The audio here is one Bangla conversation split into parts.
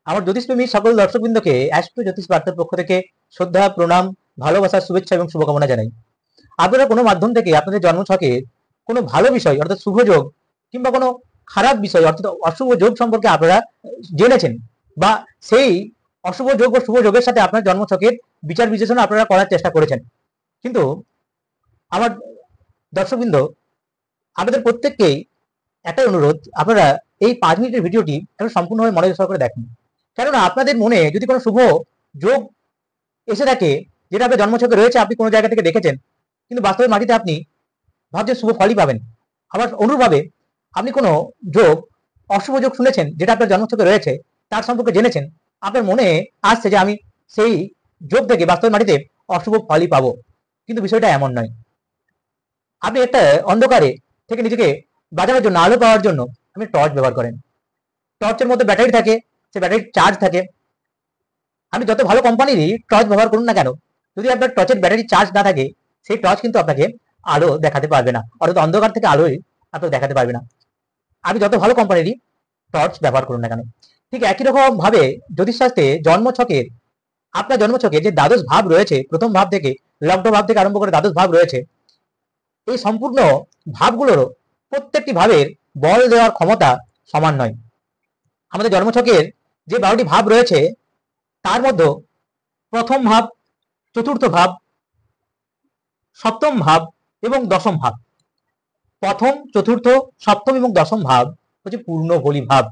আমার জ্যোতিষপ্রেমী সকল দর্শকবৃন্দকে অ্যাস্ট্রো জ্যোতিষ বার্তার পক্ষ থেকে শ্রদ্ধা, প্রণাম, ভালোবাসার শুভেচ্ছা এবং শুভকামনা জানাই। আপনারা কোনো মাধ্যম থেকে আপনাদের জন্মছকে কোনো ভালো বিষয় অর্থাৎ শুভ যোগ কিংবা কোনো খারাপ বিষয় অর্থাৎ অশুভ যোগ সম্পর্কে আপনারা জেনেছেন, বা সেই অশুভ যোগ ও শুভ যোগের সাথে আপনার জন্মছকের বিচার বিশ্লেষণ আপনারা করার চেষ্টা করেছেন। কিন্তু আমার দর্শকবৃন্দ, আপনাদের প্রত্যেককেই একটাই অনুরোধ, আপনারা এই 5 মিনিটের ভিডিওটি একটু সম্পূর্ণভাবে মনোযোগ সহকারে দেখুন। কেননা আপনাদের মনে যদি কোনো শুভ যোগ এসে থাকে, যেটা আপনার জন্মছকে রয়েছে, আপনি কোনো জায়গা থেকে দেখেছেন, কিন্তু বাস্তবে মাটিতে আপনি ভাবছেন শুভ ফলই পাবেন, আবার অনুরূপভাবে আপনি কোনো যোগ, অশুভ যোগ শুনেছেন যেটা আপনার জন্মছকে রয়েছে, তার সম্পর্কে জেনেছেন, আপনার মনে আসছে যে আমি সেই যোগ থেকে বাস্তবে মাটিতে অশুভ ফলই পাবো, কিন্তু বিষয়টা এমন নয়। আপনি একটা অন্ধকারে থেকে নিজেকে বাঁচানোর জন্য, আলো পাওয়ার জন্য আপনি টর্চ ব্যবহার করেন। টর্চের মধ্যে ব্যাটারি থাকে, সেই ব্যাটারির চার্জ থাকে। আপনি যত ভালো কোম্পানিরই টর্চ ব্যবহার করুন না কেন, যদি আপনার টর্চের ব্যাটারি চার্জ না থাকে, সেই টর্চ কিন্তু আপনাকে আলো দেখাতে পারবে না, অর্থাৎ অন্ধকার থেকে আলোই আপনাকে দেখাতে পারবে না। আপনি যত ভালো কোম্পানিরই টর্চ ব্যবহার করুন না কেন। ঠিক একই রকম ভাবে জ্যোতিষশাস্ত্রে জন্মছকের, আপনার জন্মছকে যে দ্বাদশ ভাব রয়েছে, প্রথম ভাব থেকে লগ্ন ভাব থেকে আরম্ভ করে দ্বাদশ ভাব রয়েছে, এই সম্পূর্ণ ভাবগুলোরও প্রত্যেকটি ভাবের বল দেওয়ার ক্ষমতা সমান নয়। আমাদের জন্মছকের যে 12টি ভাব রয়েছে, তার মধ্যে প্রথম ভাব, চতুর্থ ভাব, সপ্তম ভাব এবং দশম ভাব, প্রথম, চতুর্থ, সপ্তম এবং দশম ভাব হচ্ছে পূর্ণ বলি ভাব,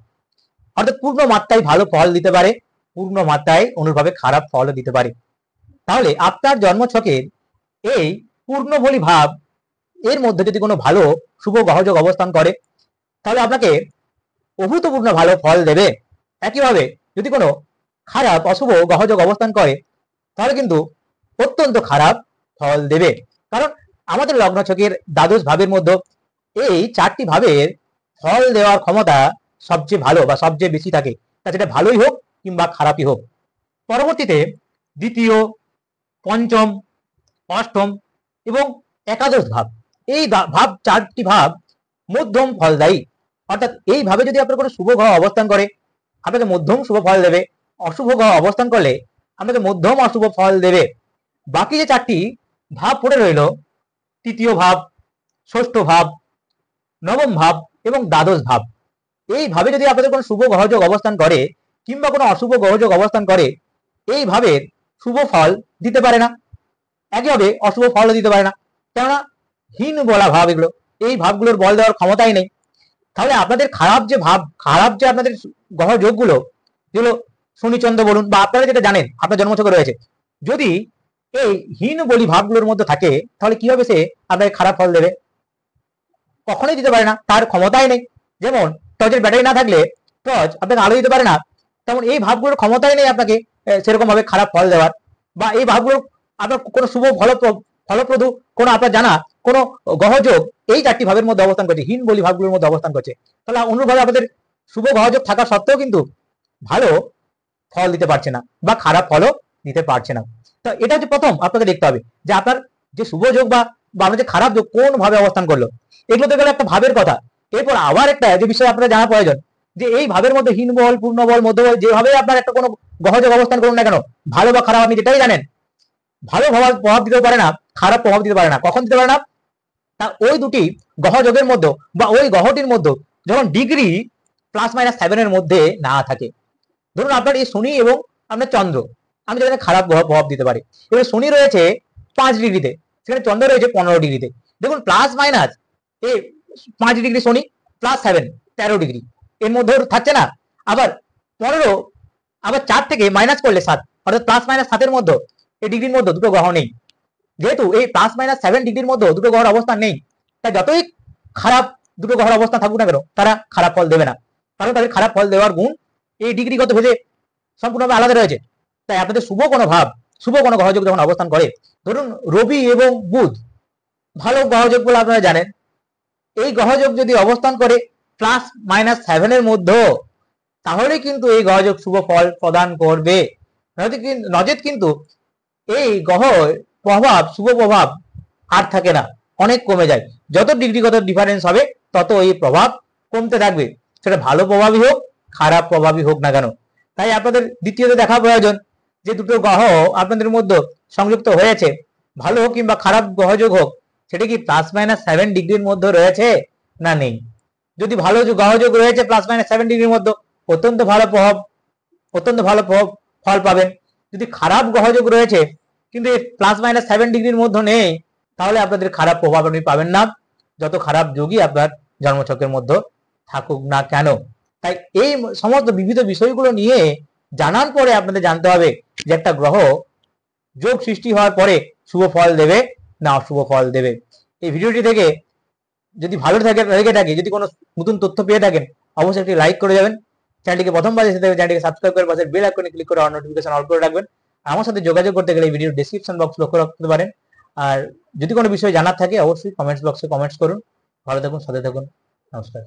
অর্থাৎ পূর্ণ মাত্রায় ভালো ফল দিতে পারে, পূর্ণ মাত্রায় অনুরূপভাবে খারাপ ফলও দিতে পারে। তাহলে আপনার জন্মছকের এই পূর্ণ বলি ভাব এর মধ্যে যদি কোনো ভালো শুভ গ্রহযোগ অবস্থান করে, তাহলে আপনাকে অভূতপূর্ণ ভালো ফল দেবে। একইভাবে যদি কোনো খারাপ অশুভ গ্রহযোগ অবস্থান করে, তাহলে কিন্তু অত্যন্ত খারাপ ফল দেবে। কারণ আমাদের লগ্নছকের দ্বাদশ ভাবের মধ্যে এই 4টি ভাবের ফল দেওয়ার ক্ষমতা সবচেয়ে ভালো বা সবচেয়ে বেশি থাকে, তা সেটা ভালোই হোক কিংবা খারাপই হোক। পরবর্তীতে দ্বিতীয়, পঞ্চম, অষ্টম এবং একাদশ ভাব, এই ভাব 4টি ভাব মধ্যম ফলদায়ী, অর্থাৎ এই ভাবে যদি আপনার কোনো শুভ গ্রহ অবস্থান করে, আপনাকে মধ্যম শুভ ফল দেবে। অশুভ গ্রহ অবস্থান করলে আপনাকে মধ্যম অশুভ ফল দেবে। বাকি যে 4টি ভাব পড়ে রইল, তৃতীয় ভাব, ষষ্ঠ ভাব, নবম ভাব এবং দ্বাদশ ভাব, এই ভাবে যদি আপনাদের কোনো শুভ গ্রহযোগ অবস্থান করে কিংবা কোনো অশুভ গ্রহযোগ অবস্থান করে, এই ভাবের শুভ ফল দিতে পারে না, একইভাবে অশুভ ফলও দিতে পারে না। কেননা হীন বলা ভাব এগুলো, এই ভাবগুলোর বল দেওয়ার ক্ষমতাই নেই। তাহলে আপনাদের খারাপ যে ভাব, খারাপ যে আপনাদের গ্রহযোগগুলো, যেগুলো শনিচন্দ্র বলুন বা আপনারা যেটা জানেন আপনার জন্মছকে রয়েছে, যদি এই হীন বলি ভাবগুলোর মধ্যে থাকে, তাহলে কি হবে? সে আপনাকে খারাপ ফল দেবে, কখনোই দিতে পারে না, তার ক্ষমতাই নেই। যেমন টর্চের ব্যাটারি না থাকলে টর্চ আপনাকে আলো দিতে পারে না, তেমন এই ভাবগুলোর ক্ষমতাই নেই আপনাকে সেরকম ভাবে খারাপ ফল দেওয়ার, বা এই ভাবগুলো আপনার কোনো শুভ ফলপ্রদু কোনো আপনার জানা কোনো গ্রহযোগ এই 4টি ভাবের মধ্যে অবস্থান করছে, হীন বলি ভাবগুলোর মধ্যে অবস্থান করছে, তাহলে অনুরূপভাবে আপনাদের শুভ গ্রহযোগ থাকা সত্ত্বেও কিন্তু ভালো ফল দিতে পারছে না বা খারাপ ফলও দিতে পারছে না। তো এটা হচ্ছে প্রথম আপনাকে দেখতে হবে যে আপনার যে শুভ যোগ বা আপনার যে খারাপ যোগ কোন ভাবে অবস্থান করলো। এগুলো তো গেলে একটা ভাবের কথা। এরপর আবার একটা যে বিষয় আপনার জানা প্রয়োজন, যে এই ভাবের মধ্যে হীন বল, পূর্ণ বল, মধ্যবল, যেভাবে আপনার একটা কোনো গ্রহযোগ অবস্থান করুন না কেন, ভালো বা খারাপ আপনি যেটাই জানেন, ভালো প্রভাব দিতে পারে না, খারাপ প্রভাব দিতে পারে না। কখন দিতে পারে না? তা ওই দুটি গ্রহযোগের মধ্যে বা ওই গ্রহটির মধ্যে যখন ডিগ্রি +-7 এর মধ্যে না থাকে। ধরুন আপনার এই শনি এবং আপনার চন্দ্র, আমি যেখানে খারাপ প্রভাব দিতে পারি। এবার শনি রয়েছে 5 ডিগ্রিতে, সেখানে চন্দ্র রয়েছে 15 ডিগ্রিতে। দেখুন প্লাস মাইনাস এই 5 ডিগ্রি শনি +7 13 ডিগ্রি এর মধ্যে থাকছে না। আবার 15, আবার 4 থেকে মাইনাস করলে 7, অর্থাৎ +-7 মধ্যে এই ডিগ্রির মধ্যে দুটো গ্রহ নেই। যেহেতু এই +-7 ডিগ্রির মধ্যে দুটো গ্রহের অবস্থান নেই, তাই যতই খারাপ দুটো গ্রহের অবস্থান থাকুক না কেন, তারা খারাপ ফল দেবে না, কারণ তাদের খারাপ ফল দেওয়ার গুণ এই ডিগ্রিগত ভেদে সম্পূর্ণভাবে আলাদা রয়েছে। তাই আপনাদের শুভ কোনো ভাব, শুভ কোনো গ্রহযোগ যখন অবস্থান করে, ধরুন রবি এবং বুধ ভালো গ্রহযোগ বলে আপনারা জানেন, এই গ্রহযোগ যদি অবস্থান করে +-7 এর মধ্যে, তাহলে কিন্তু এই গ্রহযোগ শুভ ফল প্রদান করবে। নচেত কিন্তু এই গ্রহের প্রভাব, শুভ প্রভাব আর থাকে না, অনেক কমে যায়। যত ডিগ্রিগত ডিফারেন্স হবে তত এই প্রভাব কমতে থাকবে, সেটা ভালো প্রভাবই হোক খারাপ প্রভাবই হোক না কেন। তাই আপনাদের দ্বিতীয়ত দেখা প্রয়োজন যে দুটো গ্রহ আপনাদের মধ্যে সংযুক্ত হয়েছে, ভালো হোক কিংবা খারাপ গ্রহযোগ হোক, সেটা কি +-7 ডিগ্রির মধ্যে রয়েছে না নেই। যদি ভালো গ্রহযোগ রয়েছে +-7 ডিগ্রির মধ্যে, অত্যন্ত ভালো ফল পাবেন। যদি খারাপ গ্রহযোগ রয়েছে কিন্তু +-7 ডিগ্রির মধ্যে নেই, তাহলে আপনাদের খারাপ প্রভাব আপনি পাবেন না, যত খারাপ যোগই আপনার জন্মছকের মধ্যে থাকুক না কেন। তাই এই সমস্ত বিবিধ বিষয়গুলো নিয়ে জানার পরে আপনাদের জানতে হবে যে একটা গ্রহ যোগ সৃষ্টি হওয়ার পরে শুভ ফল দেবে না অশুভ ফল দেবে। এই ভিডিওটি থেকে যদি ভালো লেগে থাকে, যদি কোনো নতুন তথ্য পেয়ে থাকেন, অবশ্যই একটি লাইক করে যাবেন। চ্যানেলটিকে প্রথমবার এসে থাকলে চ্যানেলটিকে সাবস্ক্রাইব করে পাশে বেল আইকনে ক্লিক করে অল নোটিফিকেশন অল করে রাখবেন। আমার সাথে যোগাযোগ করতে গেলে এই ভিডিওর ডেসক্রিপশন বক্স লক্ষ্য রাখতে পারেন। আর যদি কোনো বিষয় জানার থাকে অবশ্যই কমেন্টস বক্সে কমেন্টস করুন। ভালো থাকুন, সাথে থাকুন। নমস্কার।